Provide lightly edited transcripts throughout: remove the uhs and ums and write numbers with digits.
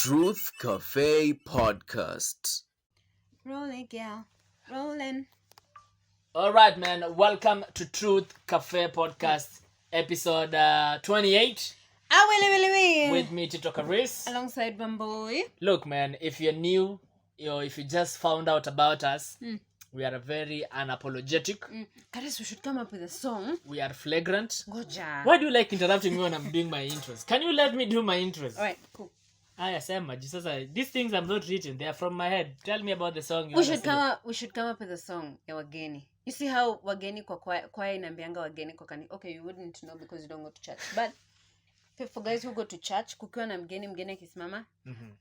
Truth Cafe Podcast. Rolling, girl. Rolling. All right, man. Welcome to Truth Cafe Podcast, episode 28. With me, Tito Caris. Alongside Bamboy. Look, man, if you're new, if you just found out about us, we are very unapologetic. Caris, we should come up with a song. We are flagrant. Goja. Why do you like interrupting me when I'm doing my intros? Can you let me do my intros? Alright, cool. These things I'm not written, they are from my head. Tell me about the song. We should come up with a song ya wageni. You see how wageni kwa kwaya inaambianga wageni kwa kanisa. Okay, you wouldn't know because you don't go to church. But for guys who go to church, kukiwa na mgeni akisimama,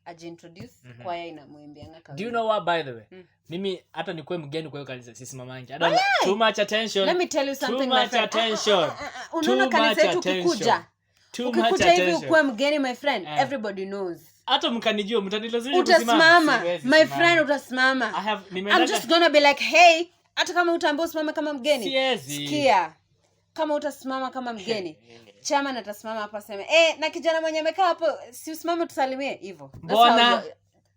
ajiintroduce, kwaya inamuimbianga kama. Do you know what, by the way? Mimi hata nikuwe mgeni kwa hiyo kanisa sisimamangi. I don't too much attention. Let me tell you something, my friend. Unaona kanisa yetu ukikuja. Ukikuja hivi ukuwe mgeni, my friend, everybody knows. Hata mkanijua mtanilazimisha utasimama. My friend, utasimama. I'm just gonna be like, hey, hata kama utaambia usimame kama mgeni. Sikia. Kama utasimama kama mgeni. Chama atasimama hapa aseme, na kijana mwenye amekaa hapo, si usimame tusalimie hivyo. Mbona?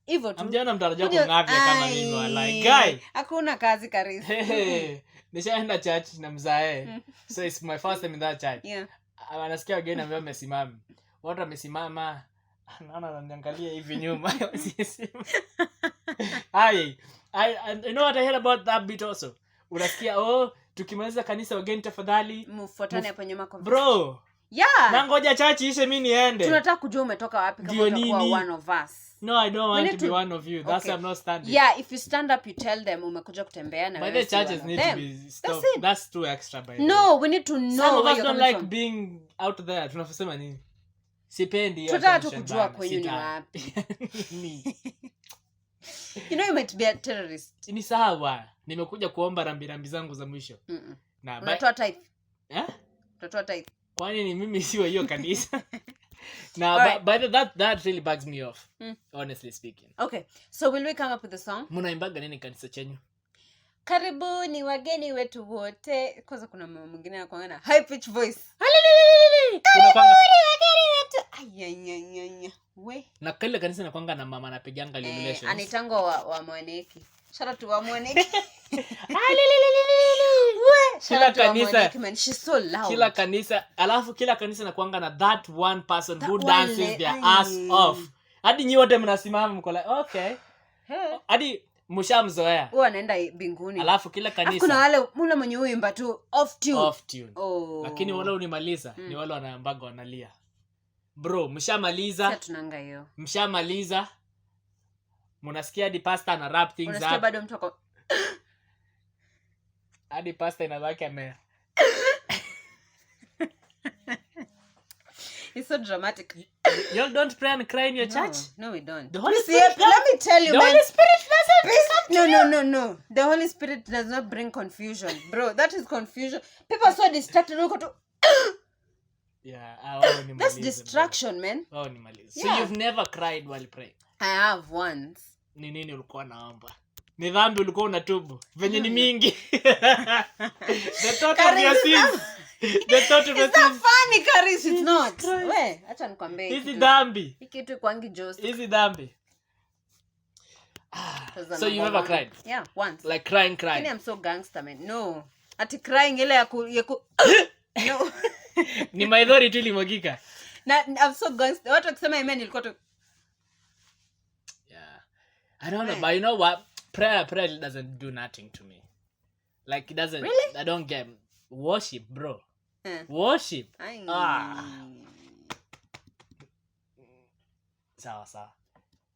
Hivyo tu. Amjana mtarajia kung'apia kama mimi like guy. Hakuna kazi Karisi. Nishaenda church na mzae. So it's my first time in that church. Yeah. Anasikia wageni ambao wamesimama. Watu wamesimama. Naona wananiangalia hivi nyuma. I know what I heard about that bit also. Unasikia tukimaliza kanisa wageni tafadhali mfuatane hapo nyuma kwa bro. Yeah. Na ngoja church ishe mimi niende. Tunataka kujua umetoka wapi kama utakuwa one of us. No, I don't want to be one of you. That's why I'm not standing. Yeah, if you stand up, you tell them umekuja kutembea na wewe. But the churches need to be stopped. That's too extra by the way. No, we need to know. Some of us don't like being out there. Tunasema nini? Sipendi. Tunataka kujua kwenyu ni wapi. You know you might be a terrorist. Ni sawa. Nimekuja kuomba rambirambi zangu za mwisho. Na unatoa tithe. Unatoa tithe. Kwani ni mimi siwa hiyo kanisa? Now, but that really bugs me off, honestly speaking. Okay, so will we come up with a song? Mnaimbaga nini kanisa chenyu? Karibuni wageni wetu wote. Kwanza kuna mama mwingine anakuanga na high pitch voice. Karibuni wageni wetu. Ayanyanya. We. Na kile kanisa nakuanga na mama anapiganga illuminations. Anitango wa mwaneki. Shout out to wa mwaneki. Kila kanisa, man, she's so loud. Kila kanisa nakuanga na that one person who dances their ass off. Hadi nyi wote mnasimama mko like okay. Hadi mshamzoea. Anaenda mbinguni. Alafu kila kanisa. Kuna wale mule mwenye huimba tu off tune. Lakini wale unimaliza ni wale wanaambaga wanalia. Bro, mshamaliza. Sasa tunanga hiyo. Mshamaliza. Mnasikia hadi pastor na rap things up. Unasikia bado mtu ako hadi pastor inabaki It's so dramatic. You don't pray and cry in your church? No, we don't. The Holy Spirit, let me tell you, the man. Holy Spirit doesn't. No. The Holy Spirit does not bring confusion, bro. That is confusion. People are so distracted. Yeah, that's distraction, man. So you've never cried while praying? I have once. Ni nini ulikuwa naomba? Ni dhambi ulikuwa unatubu? Venye ni mingi. The thought of your sins. It's not funny, Caris. It's not. We, acha nikwambie. Hizi dhambi. Hiki kitu kwangi Jose. Hizi dhambi. So you never cried? Yeah, once. Like crying. I'm so gangster, man. No. Ati crying ile ya No. Ni maidhori tu limwagika. I'm so gangster. Watu wakisema amen ilikuwa tu. Yeah. I don't know, but you know what? Prayer doesn't do nothing to me. Like it doesn't. Really? I don't get worship, bro. Worship. Sawa.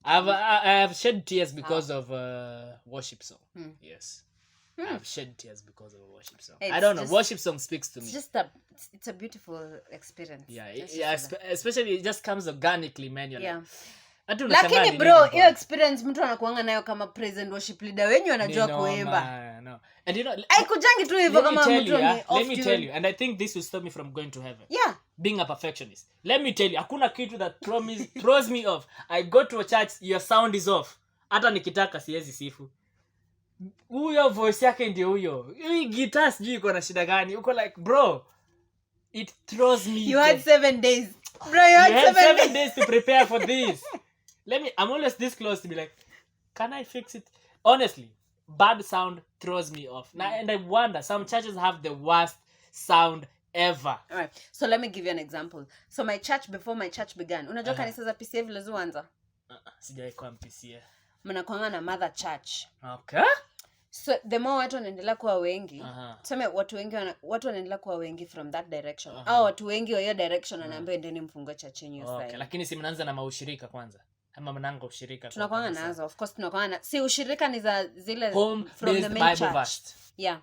I have shed tears because of worship song. Yes. I have shed tears because of a worship song. I don't know. Worship song speaks to me. It's a beautiful experience. Yeah. Especially it just comes organically, man. You're like, lakini bro, hiyo experience mtu anakuanga nayo kama praise and worship leader wenyu anajua kuimba. No. And you know, kujangi tu hivyo kama mtu ni off. Let me tell you, and I think this will stop me from going to heaven. Yeah. Being a perfectionist. Let me tell you, hakuna kitu that throws me off. I go to a church, your sound is off. Hata nikitaka siwezi sifu. Huyo voice yake ndio huyo. Hii guitar sijui iko na shida gani. Uko like, bro, it throws me. You had 7 days. Bro, you had 7 days to prepare for this. I'm always this close to be like, can I fix it? Honestly, bad sound throws me off. Now, and I wonder, some churches have the worst sound ever. All right. So let me give you an example. So before my church began, unajua kanisa za PCA vile zuanza? Sijai kwa PCA. Mnakuanga na mother church. Okay. So the more watu wanaendelea kuwa wengi, tuseme watu wanaendelea kuwa wengi from that direction. Au watu wengi wa hiyo direction wanaambia endeni mfungue church yenu sasa. Okay, lakini si mnaanza na maushirika kwanza. Ama mnanga ushirika. Tunakuanga nazo, of course tunakuanga. Si ushirika ni za zile from the main church. Yeah.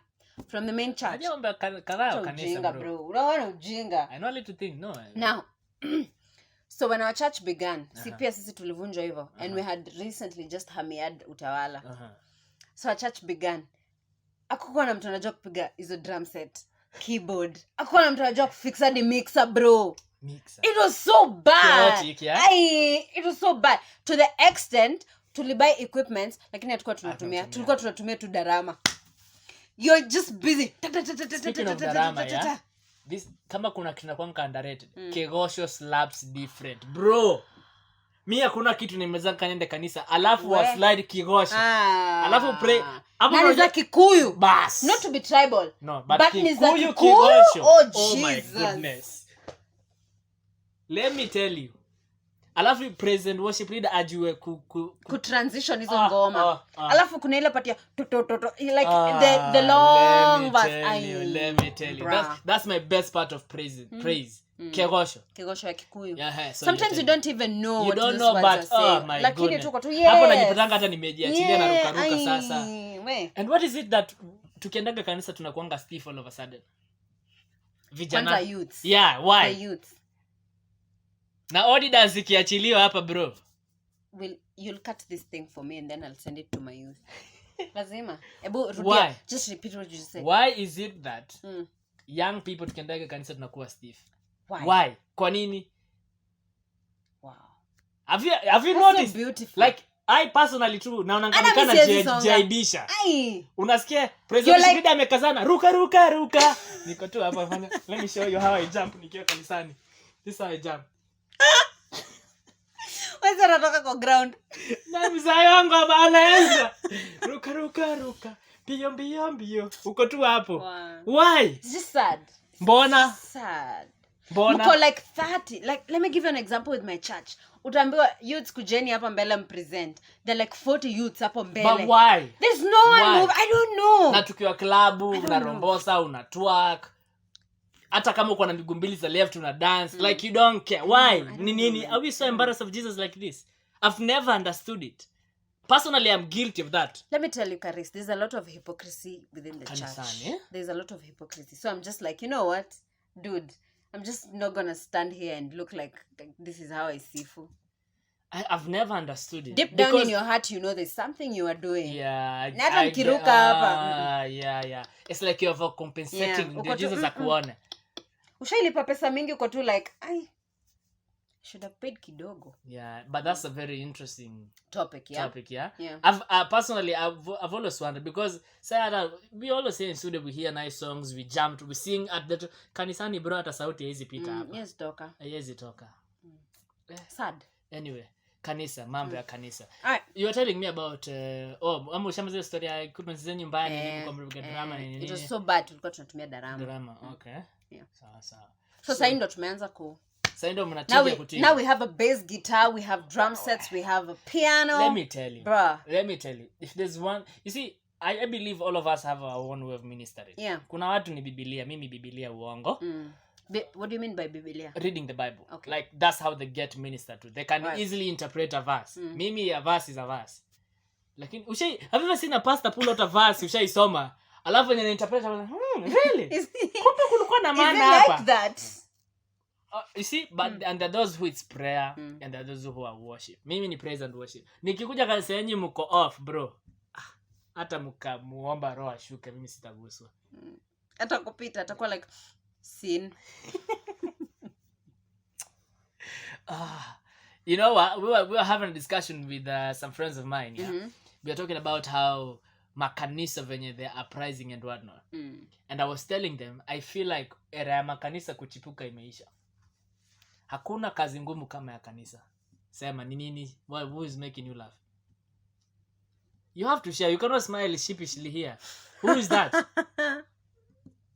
From the main church. Hajaomba kadhaa kanisa bro. Unaona ujinga. I know a little thing, no. Now, so when our church began, pia sisi tulivunjwa hivyo and we had recently just hamiad utawala. So our church began. Hakukuwa na mtu anajua kupiga hizo drum set, keyboard. Hakukuwa na mtu anajua kufixa the mixer, bro. It was so bad. Chaotic, yeah? It was so bad to the extent tulibuy equipment lakini tulikuwa tunatumia tu darama. You're just busy. Speaking of darama, yeah? This kama kuna kitu nakuanga underrated. Kegosho slaps different. Bro. Mimi hakuna kitu nimezaka niende kanisa alafu wa slide kigosho. Alafu pray. Hapo za Kikuyu. Bas. Not to be tribal. No, but Kikuyu kigosho. Oh my goodness. Let me tell you. Alafu present worship leader ajue ku transition hizo ngoma. Alafu kuna ile part ya like the long verse. Let me tell you. That's my best part of praise. Kegosho ya Kikuyu. Yeah, so sometimes you don't even know you what don't those know, words but are my lakini goodness. tuko tu yes. Hapo najipatanga hata nimejiachilia na ruka sasa. We. And what is it that tukiendaga kanisa tunakuanga stiff all of a sudden? Vijana youths. Yeah, why? The youths. Na audience ikiachiliwa hapa bro. You'll cut this thing for me and then I'll send it to my youth. Lazima. Why? Just repeat what you said. Why is it that young people tukiendaga kanisa tunakuwa stiff? Why? Kwa nini? Wow. Have you That's noticed? So beautiful. Like I personally too na unaonekana jaibisha. Unasikia president leader amekazana ruka. Niko tu hapa let me show you how I jump nikiwa kanisani. This is how I jump. Wewe unatoka kwa ground. Na mzee wangu anaanza. Ruka. Mbio. Uko tu hapo. Wow. Why? It's just sad. Mbona? Sad. Mbona? Mko like 30. Like let me give you an example with my church. Utaambiwa youths kujeni hapa mbele mpresent. There like 40 youths hapo mbele. But why? There's no one move. I don't know. Na tukiwa klabu, unarombosa, unatwerk. Hata kama uko na miguu mbili za left una dance like you don't care. Why? Nini? Are we so embarrassed of Jesus like this? I've never understood it. Personally, I'm guilty of that. Let me tell you, Karis, there's a lot of hypocrisy within the church. There's a lot of hypocrisy. So I'm just like, you know what? Dude, I'm just not going to stand here and look like this is how I see food. I've never understood it. Deep down in your heart, you know there's something you are doing. Yeah. Yeah. It's like you're overcompensating. Yeah. Jesus akuone. Ushailipa pesa mingi uko tu like, I should have paid kidogo. Yeah, but that's a very interesting topic, yeah. I've personally I've always wondered because we always say in studio we hear nice songs, we jump, we sing at the kanisani bro hata sauti haizi pita hapa. Yes, toka. Haizi toka. Sad. Anyway, kanisa, mambo ya kanisa. Alright. You were telling me about ama ushamazia story ya equipment zenyu nyumbani kwa mruga drama nini. It was so bad tulikuwa tunatumia drama. Okay. Yeah. Sawa. So sasa ndo tumeanza now we have a bass guitar, we have drum sets, we have a piano. Let me tell you. Bruh. Let me tell you. If there's one, you see, I believe all of us have our own way of ministering. Yeah. Kuna watu ni Biblia, mimi Biblia uongo. What do you mean by Biblia? Reading the Bible. Okay. Like that's how they get ministered to. They can easily interpret a verse. Mimi a verse is a verse. Lakini have you ever seen a pastor pull out a verse ushaisoma? Alafu when interpret really? Kumbe kulikuwa na maana hapa. Like that. You see, but and there are those who it's prayer and there are those who are worship. Mimi ni praise and worship. Nikikuja kanisa yenyu mko off, bro. Hata mkamuomba roho ashuke mimi sitaguswa. Hata kupita atakuwa like sin. You know what? We were having a discussion with some friends of mine, yeah. We were talking about how makanisa venye they are uprising and whatnot. And I was telling them I feel like era ya makanisa kuchipuka imeisha. Hakuna kazi ngumu kama ya kanisa. Sema ni nini? Who is making you laugh? You have to share. You cannot smile sheepishly here. Who is that?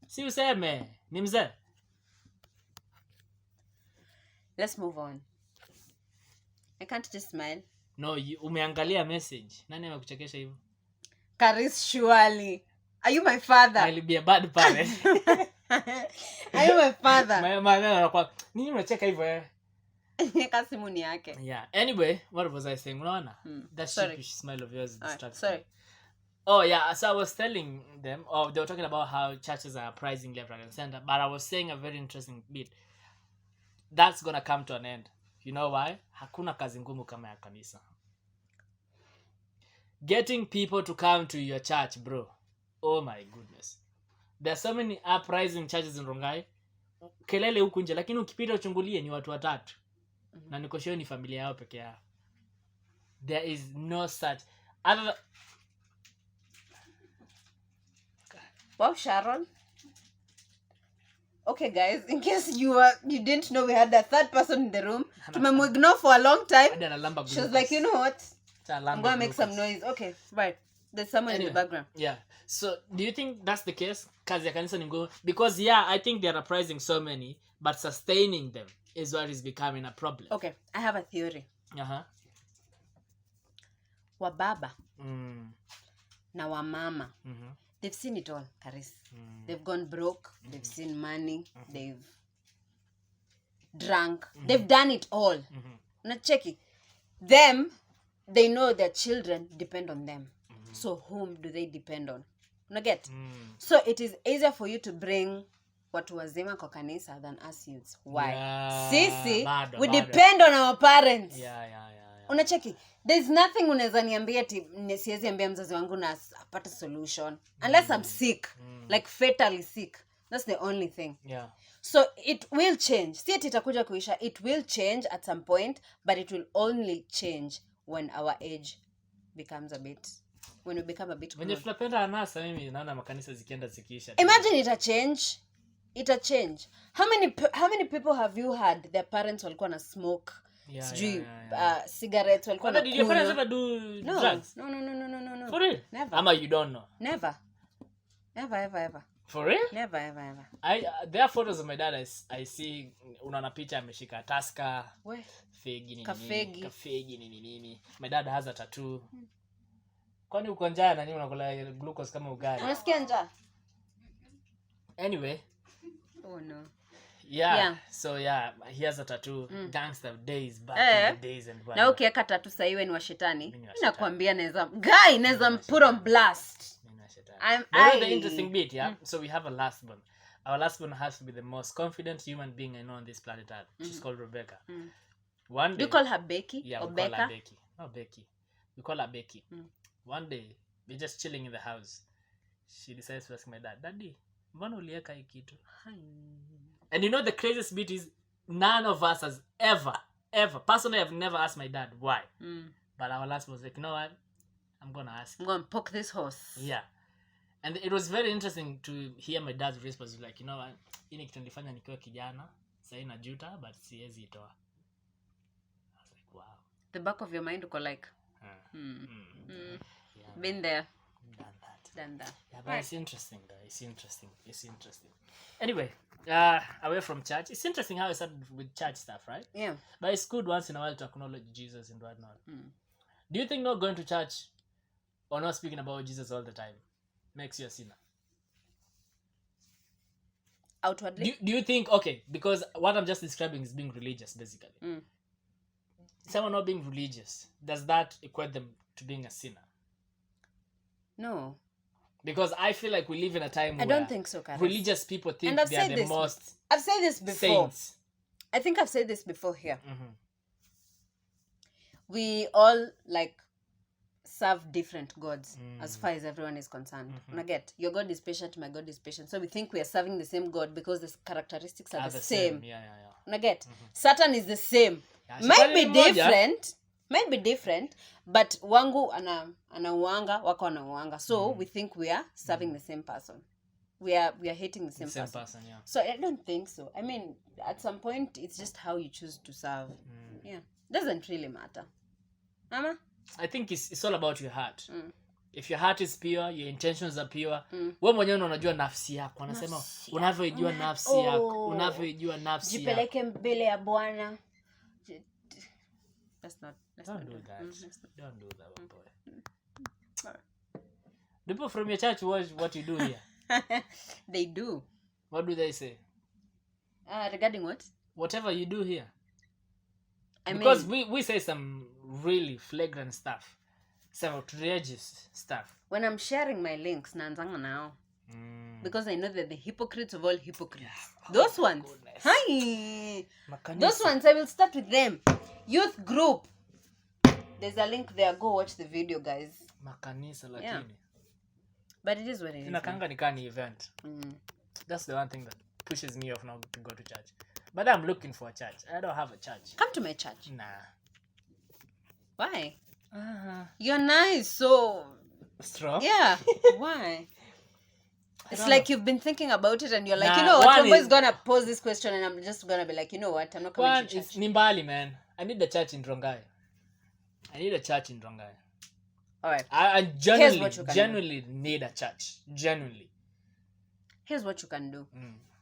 Si useme. Ni mzee. Let's move on. I can't just smile. No, umeangalia message. Nani amekuchekesha hivyo? Karis, surely. Are you my father? I'll be a bad parent. Are you my father? Nini unacheka hivyo Kasimu ni yake. Yeah. Anyway, what was I saying? Unaona? That sheepish smile of yours distracts Sorry. me. Oh yeah, so I was telling them, they were talking about how churches are pricing left, right, and center, but I was saying a very interesting bit. That's gonna come to an end. You know why? Hakuna kazi ngumu kama ya kanisa. Getting people to come to your church, bro. Oh my goodness. There are so many uprising churches in Rongai. Kelele huku nje, lakini ukipita uchungulie ni watu watatu. Na niko sure ni familia yao peke yao. There is no such other. Wow, Sharon. Okay, guys, in case you didn't know, we had a third person in the room. Tumemwignore for a long time. She was like, you know what? I'm going to make some noise. Okay, right. There's someone in the background. Yeah. So, do you think that's the case? Because, yeah, I think they're uprising so many, but sustaining them is what is becoming a problem. Okay, I have a theory. Wababa na wamama. They've seen it all, Karis. They've gone broke. They've seen money. They've drunk. They've done it all. Not checking. Them, they know their children depend on them. So whom do they depend on? Not get. So it is easier for you to bring watu wazima kwa kanisa than us youths. Why? Yeah, Sisi, we depend on our parents. Yeah. Unacheki, there's nothing unaweza niambia siwezi ambia mzazi wangu na apate solution unless I'm sick, like fatally sick. That's the only thing. Yeah. So it will change. Si ati itakuja kuisha. It will change at some point, but it will only change when our age becomes when we become a bit When tunapenda anasa mimi naona makanisa zikienda zikiisha. Imagine ita change. How many people have you had their parents walikuwa na smoke? Cigarettes walikuwa na. Did your parents ever do drugs? No. For real? Never. Ama you don't know? Never. Ever. For real? Never, ever. There are photos of my dad I see unaona picha ameshika Tusker. We. Kafegi nini. My dad has a tattoo. Kwani uko njaa na nini unakula glucose kama ugali? Unasikia njaa? Anyway. Oh no. Yeah. So yeah, he has a tattoo. Gangster days back in the days and whatever. Na ukiweka tattoo sasa iwe ni wa shetani. Nakwambia naweza put on blast. The interesting bit, yeah. So we have a last one. Our last one has to be the most confident human being I know on this planet Earth. She's called Rebecca. One day. Do you call her Becky? Yeah, or we Becca? call her Becky. No, Becky. We call her Becky. One day, we're just chilling in the house. She decides to ask my dad, Daddy, mbona ulieka hii kitu? And you know the craziest bit is none of us has ever, personally I've never asked my dad why. But our last was like, you know what? I'm going to ask. I'm going to poke this horse. Yeah. And it was very interesting to hear my dad's response. Like, you know what? Ini kitu nilifanya nikiwa kijana. Sasa najuta, but siwezi itoa. I was like, wow. The back of your mind uko like, Yeah, been there. Done that. Yeah, but right. It's interesting though. It's interesting. Anyway, away from church. It's interesting how I started with church stuff, right? Yeah. But it's good once in a while to acknowledge Jesus and whatnot. Do you think not going to church or not speaking about Jesus all the time makes you a sinner? Outwardly? Do you think, okay, because what I'm just describing is being religious, basically. Someone not being religious, does that equate them to being a sinner? No. Because I feel like we live in a time where I don't think so, Karis. Religious people think they are the most I've said this before. Saints. I think I've said this before here. We all serve different gods as far as everyone is concerned. Your God is patient, my God is patient. So we think we are serving the same God because the characteristics are the same. Yeah. Satan is the same. Yeah, might be different, but wangu anauanga, wako anauanga. So we think we are serving the same person. We are hating the same person. Yeah. So I don't think so. I mean, at some point, it's just how you choose to serve. Yeah. Doesn't really matter. Mama? I think it's all about your heart. If your heart is pure, your intentions are pure, wewe mwenyewe unajua nafsi yako. Anasema unavyojua nafsi yako, unavyojua nafsi yako. Jipeleke mbele ya Bwana. Don't do that. Don't do that, one boy. The people from your church watch what you do here. They do. What do they say? Regarding what? Whatever you do here. Because we say some really flagrant stuff. Some outrageous stuff. When I'm sharing my links, naanzanga now. Because I know that the hypocrites of all hypocrites. Yeah. Those ones. Hi. Those ones, I will start with them. Youth group. There's a link there. Go watch the video, guys. Makanisa lakini. Yeah. But it is what it is. Inakanga ni kani event. That's the one thing that pushes me off now to go to church. But I'm looking for a church. I don't have a church. Come to my church. Nah. Why? You're nice, so strong. Yeah. Why? It's like you've been thinking about it and you're like, you know what, somebody's gonna pose this question and I'm just gonna be like, you know what, I'm not coming to church. It's Nimbali, man. I need a church in Rongai. Alright. I genuinely need a church. Genuinely. Here's what you can do.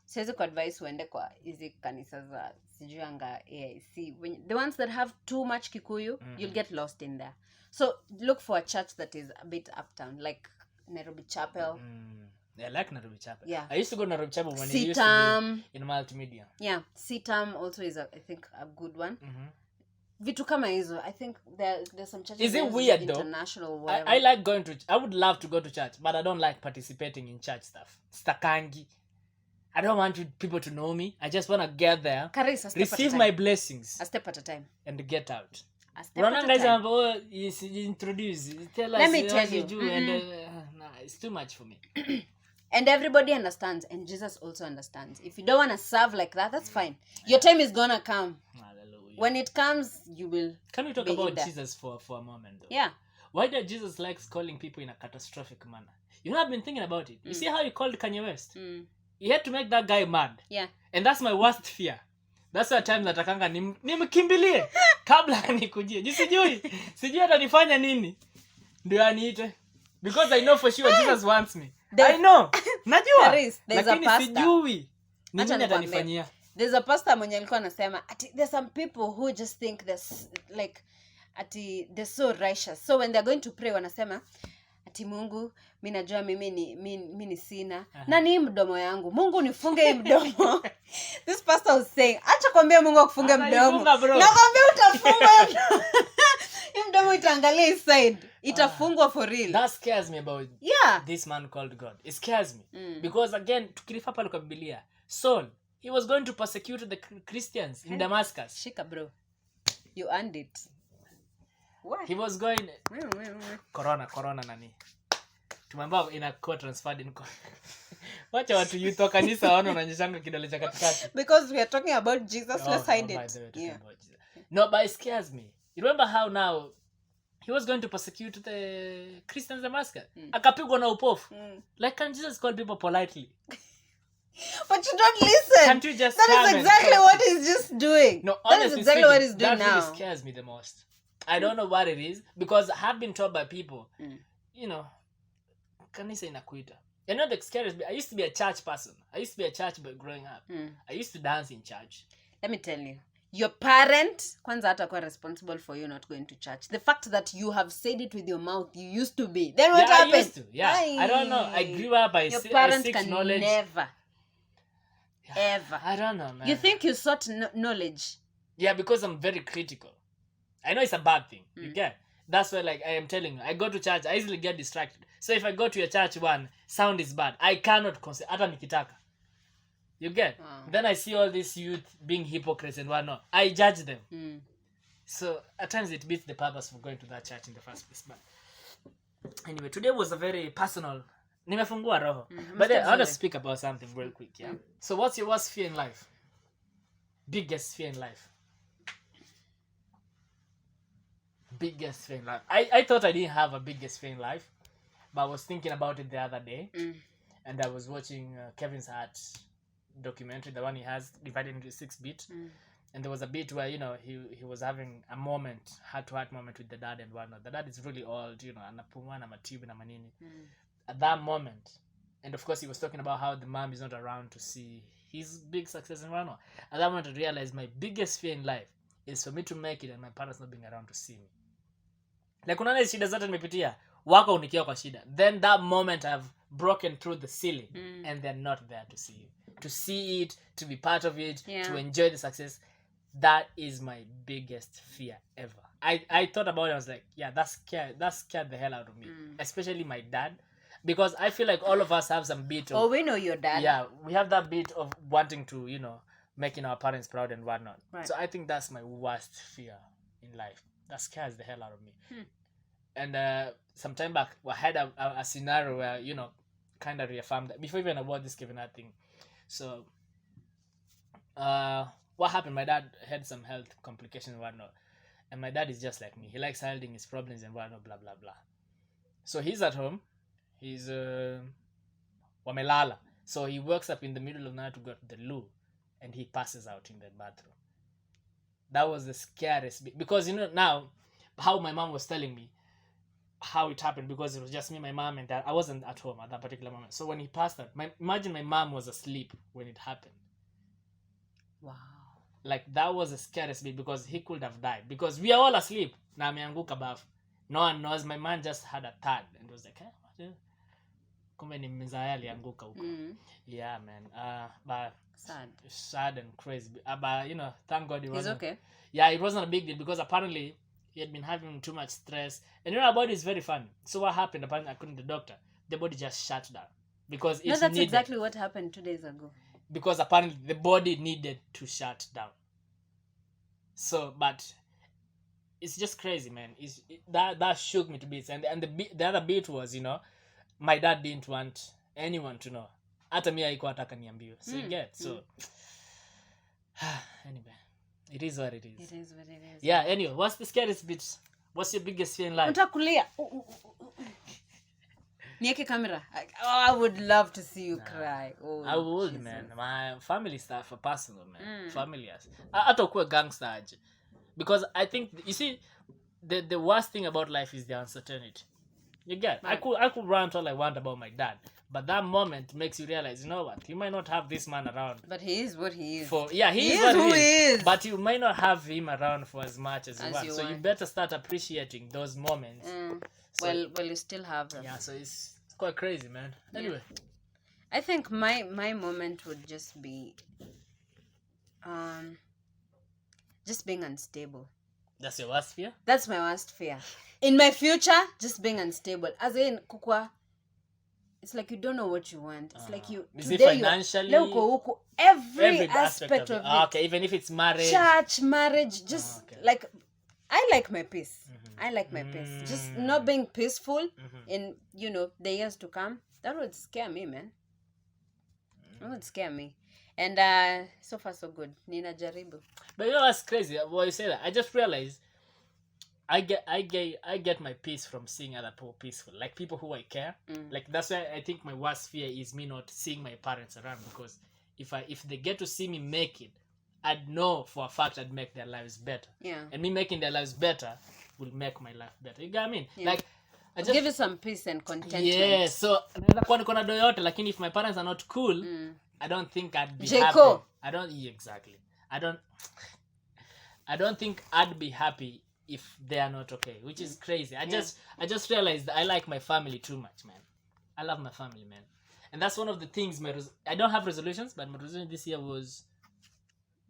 Siwezi kwa advice uende kwa hizi kanisa za sijui anga AIC. The ones that have too much Kikuyu, you'll get lost in there. So look for a church that is a bit uptown, like Nairobi Chapel. Yeah, I like Nairobi Chapel. Yeah. I used to go to Nairobi Chapel when it used to be in multimedia. Yeah, Sitam also is, I think, a good one. Vitu kama hizo, I think there's some churches. Is it weird though? International, whatever. I like going to. I would love to go to church, but I don't like participating in church stuff. Stakangi. I don't want people to know me. I just want to get there, receive my blessings, a step at a time, and get out. A step at a time. Introduce. Tell Let us me tell you. Do, and nah, it's too much for me. And everybody understands, and Jesus also understands. If you don't want to serve like that, that's fine. Your time is gonna come. Hallelujah. When it comes, you will. Can we talk about Jesus for a moment, though? Yeah. Why does Jesus likes calling people in a catastrophic manner? You know, I've been thinking about it. You see how he called Kanye West? He had to make that guy mad. Yeah. And that's my worst fear. That's the time natakanga nimkimbilie kabla anikujie. Sijui atanifanya nini ndio aniite. Because I know for sure Jesus wants me. I know. Najua. Lakini sijui nini atanifanyia. There's a pastor mwenye alikuwa anasema there's some people who just think this like they're so righteous. So when they're going to pray wanasema ati Mungu, mimi najua mimi ni sina. Na ni mdomo yangu. Mungu nifunge hii mdomo. This pastor was saying, acha kwambia Mungu akufunge mdomo. Nakwambia utafungwa hii mdomo itaangalia his side. Itafungwa for real. That scares me about this man called God. It scares me. Because again, tukirifa pale kwa Biblia, Saul, he was going to persecute the Christians in Damascus. Shika bro. You earned it. What? He was going corona nani tumamba inakuwa transferred in wacha watu youth wa kanisa wana wananyeshanga kidole cha katikati because we are talking about Jesus. Let's hide it. No, but it scares me. You remember how now he was going to persecute the Christians in Damascus? Akapigwa na upofu. Like, can Jesus call people politely? But you don't listen. Can't you just that is exactly what he's just doing. No, that is exactly what he's doing now. That really scares me the most. I don't know what it is, because I have been told by people, you know, kanisa inakuita. You know the scariest, I used to be a church person. I used to be a church boy growing up. I used to dance in church. Let me tell you. Your parent, kwanza hatakuwa responsible for you not going to church. The fact that you have said it with your mouth, you used to be. Then what happened? I used to, I don't know. I grew up, your parents I can knowledge. Never. Ever. I don't know, man. You think you sought knowledge? Yeah, because I'm very critical. I know it's a bad thing. You get? That's why, like, I am telling you, I go to church, I easily get distracted. So if I go to a church sound is bad, I cannot consider, hata nikitaka. You get? Then I see all these youth being hypocrites and whatnot. I judge them. So at times it beats the purpose for going to that church in the first place. But anyway, today was a very personal. Nimefungua roho. But I want to speak about something real quick. Yeah. So what's your worst fear in life? Biggest fear in life. Biggest fear in life. I thought I didn't have a biggest fear in life, but I was thinking about it the other day, and I was watching Kevin's Heart documentary, the one he has divided into 6 bits, And there was a bit where, he was having a moment, heart-to-heart moment with the dad and whatnot. The dad is really old, anapumua na matibu na manini. At that moment, and of course he was talking about how the mom is not around to see his big success and whatnot. At that moment I realized my biggest fear in life is for me to make it and my parents not being around to see me. Like unaona shida zote nimepitia, wako unikia kwa shida. Then that moment I've broken through the ceiling and they're not there to see you. To see it, to be part of it, to enjoy the success. That is my biggest fear ever. I thought about it, I was like, yeah, that scared the hell out of me. Especially my dad. Because I feel like all of us have some bit of... Oh, we know your dad. Yeah, we have that bit of wanting to, making our parents proud and whatnot. Right. So I think that's my worst fear in life. That scares the hell out of me. And some time back, I had a scenario where, kind of reaffirmed that. Before even about this Kevin Hart thing. So, what happened? My dad had some health complications and whatnot. And my dad is just like me. He likes hiding his problems and whatnot, blah, blah, blah. So he's at home. He's wamelala. So he wakes up in the middle of the night to go to the loo. And he passes out in the bathroom. That was the scariest bit. Because, now, how my mom was telling me how it happened, because it was just me, my mom, and dad. I wasn't at home at that particular moment. So when he passed out, imagine my mom was asleep when it happened. Wow. Like, that was the scariest bit, because he could have died. Because we are all asleep. Na ameanguka bafu. No one knows. My man just had a third. And it was like, kumbe ni mzaya alianguka huko. Yeah, man. But sad and crazy. But, thank God it wasn't. He's okay. Yeah, it wasn't a big deal, because apparently he had been having too much stress. And our body is very funny. So what happened, apparently, according to the doctor, the body just shut down. Because that's needed. Exactly what happened 2 days ago. Because apparently the body needed to shut down. So, but it's just crazy, man. That shook me to bits. And the other bit was, my dad didn't want anyone to know. Hata mimi haikuwa ataka niambiwe. So you get. So anyway, it is what it is. It is what it is. Yeah, anyway, what's the scariest bit? What's your biggest fear in life? Utakulia. Nieke camera. I would love to see you cry. Oh, I would, Jesus. Man. My family stuff are personal, man. Family. Hata ukuwe gangster aje. Because I think, you see, the worst thing about life is the uncertainty. You get? Right. I could rant all I want about my dad, but that moment makes you realize, you know what? You might not have this man around. But he is what he is. He is who he is. But you might not have him around for as much as you want. So you better start appreciating those moments. So, well, you still have them. Yeah, so it's quite crazy, man. Anyway. I think my moment would just be just being unstable. That's your worst fear? That's my worst fear. In my future, just being unstable. As in, kukwa, it's like you don't know what you want. It's like you... Is it financially? Every aspect of it. Okay, even if it's marriage. Church, marriage, just like... I like my peace. I like my peace. Just not being peaceful in, the years to come. That would scare me, man. That would scare me. And so far so good. Nina jaribu. But you know what's crazy? When you say that, I just realized I get my peace from seeing other people peaceful. Like people who I care. Like that's why I think my worst fear is me not seeing my parents around, because if they get to see me make it, I'd know for a fact I'd make their lives better. Yeah. And me making their lives better will make my life better. You get what I mean? Yeah. Like I just give you some peace and contentment. Yeah, so if my parents are not cool, I don't think I'd be happy. Exactly. I don't think I'd be happy if they are not okay, which is crazy. I just realized that I like my family too much, man. I love my family, man. And that's one of the things I don't have resolutions, but my resolution this year was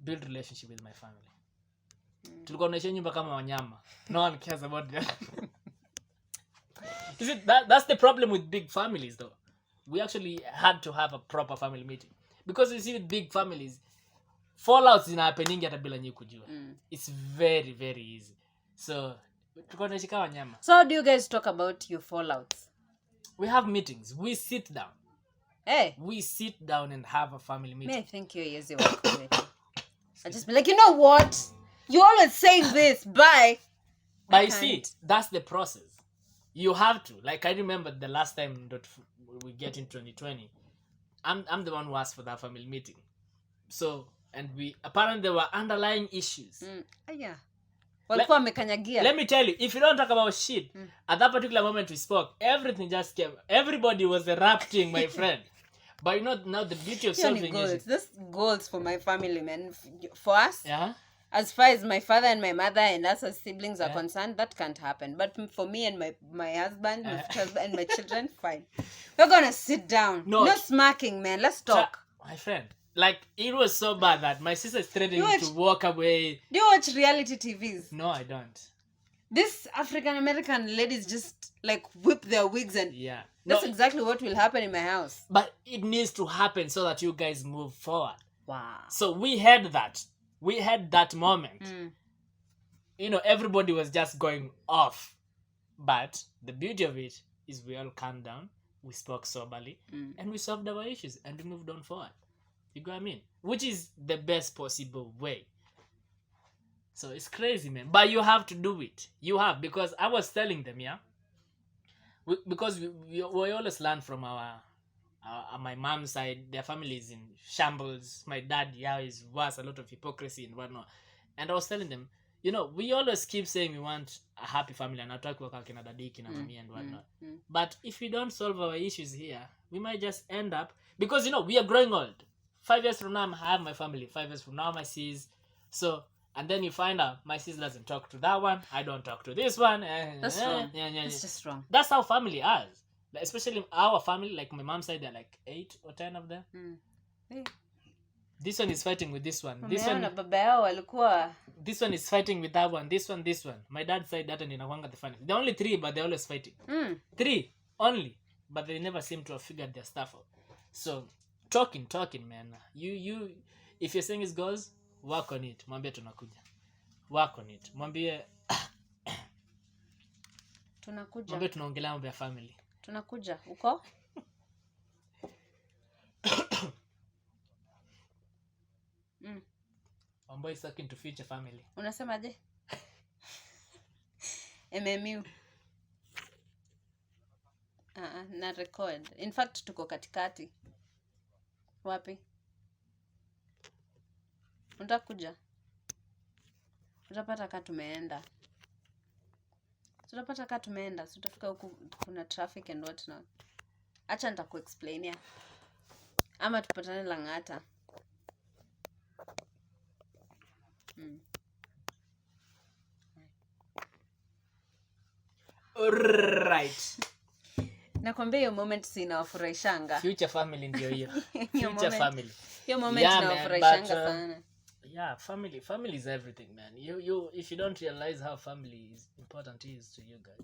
build relationship with my family. Tulikuwa tunaishi nyumba kama wanyama. No one cares about them. You see, that's the problem with big families, though. We actually had to have a proper family meeting. Because you see, with big families, fallouts zinahappeningi hata bila nyinyi kujua. It's very, very easy. So, tulikuwa tunaishi kama wanyama. So, how do you guys talk about your fallouts? We have meetings. We sit down. Hey. We sit down and have a family meeting. May I think you're easy work already. I just be like, you know what? You always say this. Bye. But you see, that's the process. You have to. Like, I remember the last time that we get in 2020, I'm the one who asked for that family meeting. So, and we apparently there were underlying issues. Yeah. Walikuwa wamekanyagia. Let me tell you, if you don't talk about shit, at that particular moment we spoke, everything just came. Everybody was erupting, my friend. But you know now the beauty of solving issues. This goals for my family, man. For us, yeah. As far as my father and my mother and us as siblings are concerned, that can't happen. But for me and my husband, my husband and my children, fine. We're gonna sit down. No smacking, man. Let's talk. My friend, like it was so bad that my sister is threatening to walk away. Do you watch reality TVs? No, I don't. These African American ladies just like whip their wigs and that's exactly what will happen in my house. But it needs to happen so that you guys move forward. Wow. So we had that. We had that moment. You know, everybody was just going off. But the beauty of it is we all calmed down, we spoke soberly, and we solved our issues and we moved on forward. You know what I mean? Which is the best possible way. So it's crazy, man. But you have to do it. You have. Because I was telling them, because we always learn from my mom's side, their family is in shambles. My dad, is worse, a lot of hypocrisy and whatnot. And I was telling them, you know, we always keep saying we want a happy family and I talk about kina daddy, kina mommy and whatnot. But if we don't solve our issues here, we might just end up, because, you know, we are growing old. 5 years from now, I have my family. 5 years from now, my sis. So, and then you find out my sis doesn't talk to that one. I don't talk to this one. That's wrong. It's just wrong. That's how family is. Especially our family, like my mom's side, there are like 8 or 10 of them. Hey. This one is fighting with this one. This one is fighting with that one. This one. My dad's side, that and the family. They're only 3, but they're always fighting. 3 only, but they never seem to have figured their stuff out. So talking, man. You, if you're saying it goes, work on it. Mwambie tunakuja. Work on it. Mwambie tunakuja. Mwambie tunaongelea mambo ya family. Tunakuja. Uko? Mambo is talking to future family. Unasemaje? MMU. Na record. In fact tuko katikati. Wapi? Utakuja. Utapata kama tumeenda. Tutapata kama tumeenda. Tutafika huku kuna traffic and what not. Acha nitakuexplainia. Ama tupatane Lang'ata. Alright. Nakwambia hiyo moment sinawafurahishanga. Future family ndio hiyo. Future family. Hiyo moment inawafurahishanga sana. Yeah, family is everything, man. You if you don't realize how family is important is to you guys.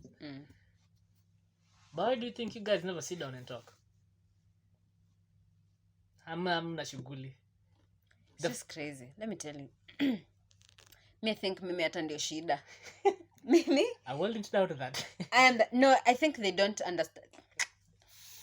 But why do you think you guys never sit down and talk? Hamna shughuli. That's crazy. Let me tell you. I think mimi hata ndio shida. Mimi? I wouldn't doubt that. And no, I think they don't understand.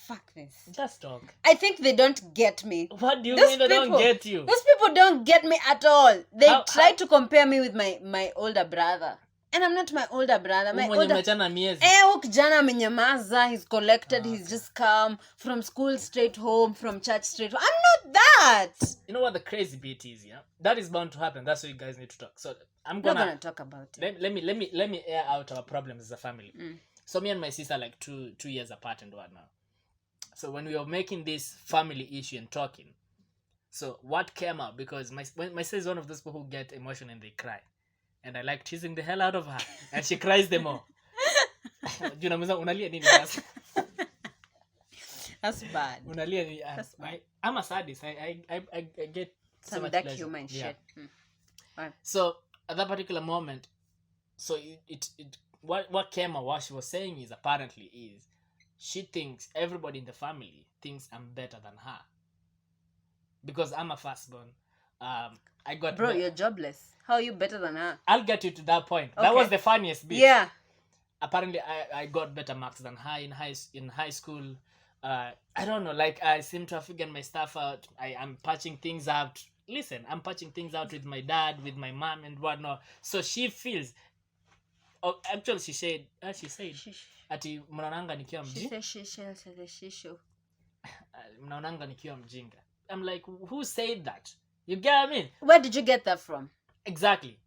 Fuck this. Just talk. I think they don't get me. What do you mean they don't get you? Those people don't get me at all. They try to compare me with my older brother. And I'm not my older brother. My older kijana amenyamaza, he's collected, he's just come from school straight home, from church straight home. I'm not that. You know what the crazy bit is, yeah? That is bound to happen. That's why you guys need to talk. So I'm gonna talk about it. Let me air out our problems as a family. So me and my sister are like two years apart and whatnot. So when we were making this family issue and talking, so what came out, because my sister is one of those people who get emotional and they cry. And I like teasing the hell out of her. And she cries the more. Unalia nini sasa? That's bad. Unalia nini? I'm a sadist. I get some so much dark pleasure. humor and shit. Right. So at that particular moment, so what came out, what she was saying is apparently is she thinks everybody in the family thinks I'm better than her. Because I'm a firstborn. I got Bro, you're jobless. How are you better than her? I'll get you to that point. Okay. That was the funniest bit. Yeah. Apparently, I got better marks than her in high school. I don't know. Like, I seem to have figured my stuff out. I'm patching things out. Listen, I'm patching things out with my dad, with my mom, and whatnot. So she feels. Oh, actually, she said. Ati mnaonanga nikiwa mjinga. She said. Mnaonanga nikiwa mjinga. I'm like, who said that? You get what I mean? Where did you get that from? Exactly.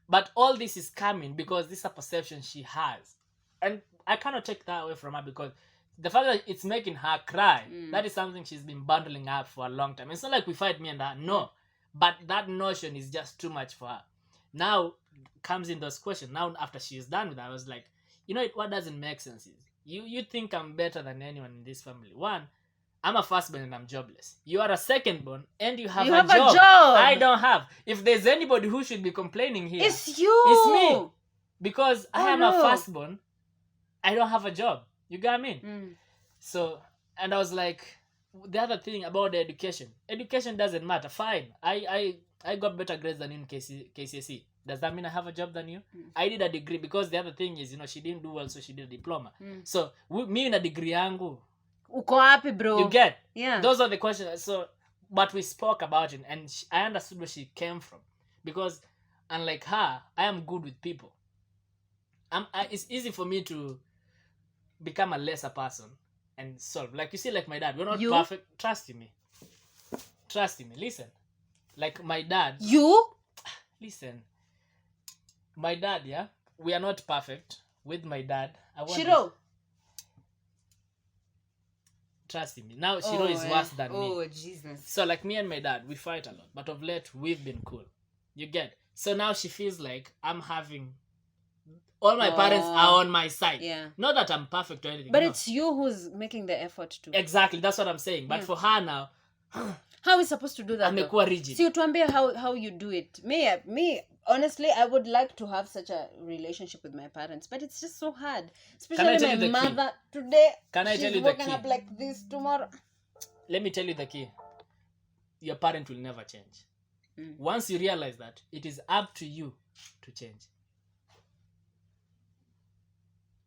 But all this is coming because this is a perception she has. And I cannot take that away from her because the fact that it's making her cry, that is something she's been bundling up for a long time. It's not like we fight, me and her, no. But that notion is just too much for her. Now comes in those questions. Now after she's done with that, I was like, you know what doesn't make sense is you think I'm better than anyone in this family. One, I'm a firstborn and I'm jobless. You are a secondborn and you have a job. I don't have. If there's anybody who should be complaining here, it's you. It's me. Because I am a firstborn, I don't have a job. You get what I mean? So, and I was like, the other thing about the education. Education doesn't matter. Fine. I got better grades than you in KCSE. Does that mean I have a job than you? I did a degree because the other thing is, she didn't do well, so she did a diploma. So, me in a degree yangu. Uko happy, bro? You get? Yeah. Those are the questions. So, but we spoke about it and I understood where she came from. Because, unlike her, I am good with people. It's easy for me to become a lesser person and solve. Like you see, like my dad, we're not perfect. Trust in me. Listen. Like my dad. Listen. My dad, yeah? We are not perfect. With my dad. Shiro. Trust in me. Now Shiro is worse than me. Oh, Jesus. So like me and my dad, we fight a lot. But of late, we've been cool. You get? So now she feels like I'm having... All my parents are on my side. Yeah. Not that I'm perfect or anything. But it's you who's making the effort to. Exactly. That's what I'm saying. But for her now... How are we supposed to do that? Amekuwa rigid. See, tuambie how you do it. Me, honestly, I would like to have such a relationship with my parents, but it's just so hard. Especially my mother today. Can I tell you the key? She's waking up like this tomorrow. Let me tell you the key. Your parent will never change. Once you realize that, it is up to you to change.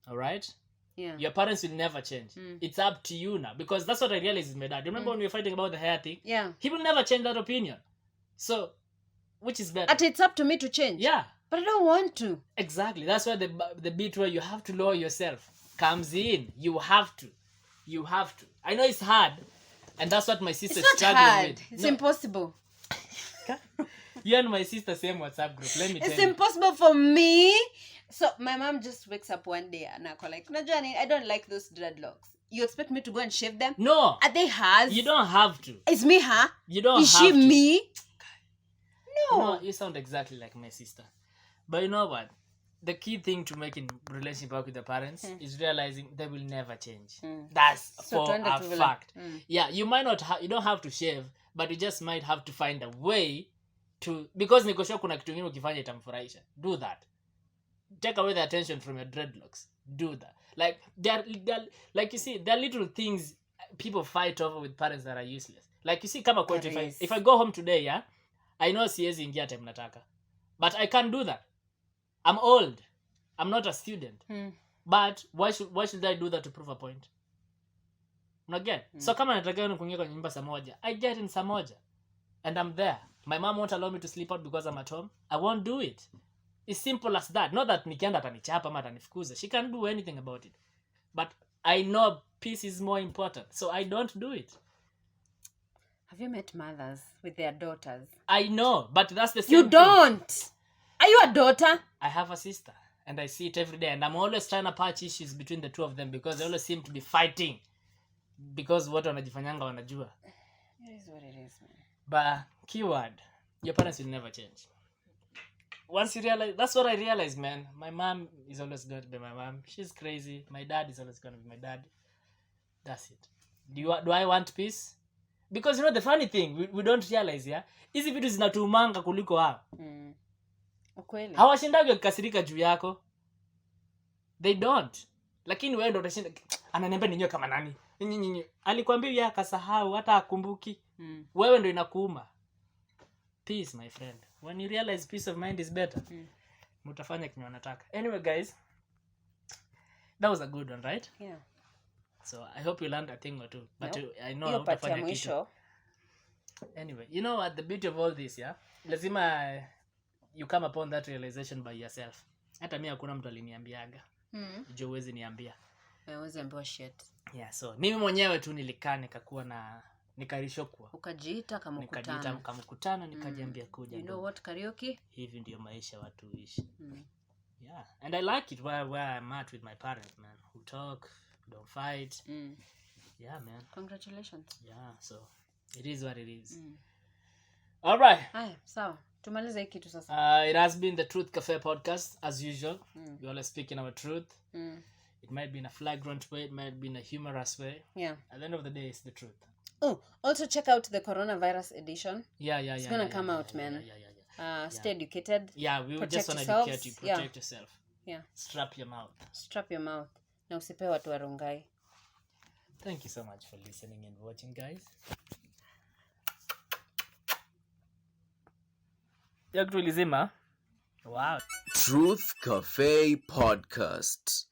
All right? Yeah. Your parents will never change. It's up to you now. Because that's what I realized with my dad. Remember when we were fighting about the hair thing? Yeah. He will never change that opinion. So, which is better? It's up to me to change. Yeah. But I don't want to. Exactly. That's why the bit where you have to lower yourself comes in. You have to. I know it's hard. And that's what my sister is struggling hard. with. It's impossible. You and my sister, same WhatsApp group. Let me tell you. It's impossible for me. So my mom just wakes up one day and I call like, no, Johnny, I don't like those dreadlocks. You expect me to go and shave them? No. Are they hers? You don't have to. It's me, huh? You don't Is have to. Is she me? No. You sound exactly like my sister. But you know what? The key thing to making relationship work with the parents is realizing they will never change. That's for a fact. Yeah, you might not you don't have to shave, but you just might have to find a way to, because niko sure kuna kitu kingine ukifanya itamfurahisha. Do that. Take away the attention from your dreadlocks. Do that. Like they're like you see, there are little things people fight over with parents that are useless. Like you see, kama kwetu, if I go home today, yeah, I know siwezi ingia time nataka, but I can't do that. I'm old. I'm not a student. But why should I do that to prove a point? Again. So kama nataka kuingia kwa nyumba saa moja, I get in saa moja. And I'm there. My mom won't allow me to sleep out because I'm at home. I won't do it. It's simple as that. Not that nikienda atanichapa ama atanifukuza. She can't do anything about it. But I know peace is more important. So I don't do it. Have you met mothers with their daughters? I know. But that's the same You don't. Thing. Are you a daughter? I have a sister. And I see it every day. And I'm always trying to patch issues between the two of them. Because they always seem to be fighting. Because what wanajifanyanga wanajua. It is what it is, man. But keyword, your parents will never change. Once you realize, that's what I realized, man. My mom is always going to be my mom. She's crazy. My dad is always going to be my dad. That's it. Do I want peace? Because the funny thing, we don't realize, yeah? Hizi vitu zinatumanga kuliko hao. Ukweli. Hawashindagi kukasirika juu yako. They don't. Lakini wewe ndo utashinda. Ananiambia ninyoe kama nani? Alikwambia yeye akasahau hata akumbuki. Wewe ndo inakuuma. Peace, my friend. When you realize peace of mind is better, mutafanya kenye unataka. Anyway, guys, that was a good one, right? Yeah. So I hope you learned a thing or two. But I know how to find kitu. Anyway, you know what the beauty of all this, yeah? Lazima you come upon that realization by yourself. Hata mimi hakuna mtu aliniambiaga. Jo huwezi niambia. I was ambiwa shit. Yeah, so mimi mwenyewe tu nilikaa nikakuwa na nikarishokwa. Ukajiita kama mkutano nikajiambia kuja. You know what, karaoke? Hivi ndio maisha watu huishi. Yeah, and I like it where I'm at with my parents, man, who talk, don't fight. Yeah, man. Congratulations. Yeah, so it is what it is. All right. Haya, sawa. Tumalize hiki kitu sasa. It has been the Truth Cafe podcast as usual. We always speaking our truth. It might be in a flagrant way, it might be in a humorous way. Yeah. At the end of the day, it's the truth. Oh, also check out the coronavirus edition. Yeah. It's gonna come out, man. Yeah. Stay educated. Yeah, we just want to educate you. Protect yourself. Yeah. Strap your mouth. Na usipe watu warungai. Thank you so much for listening and watching, guys. Wow. Truth Cafe Podcast.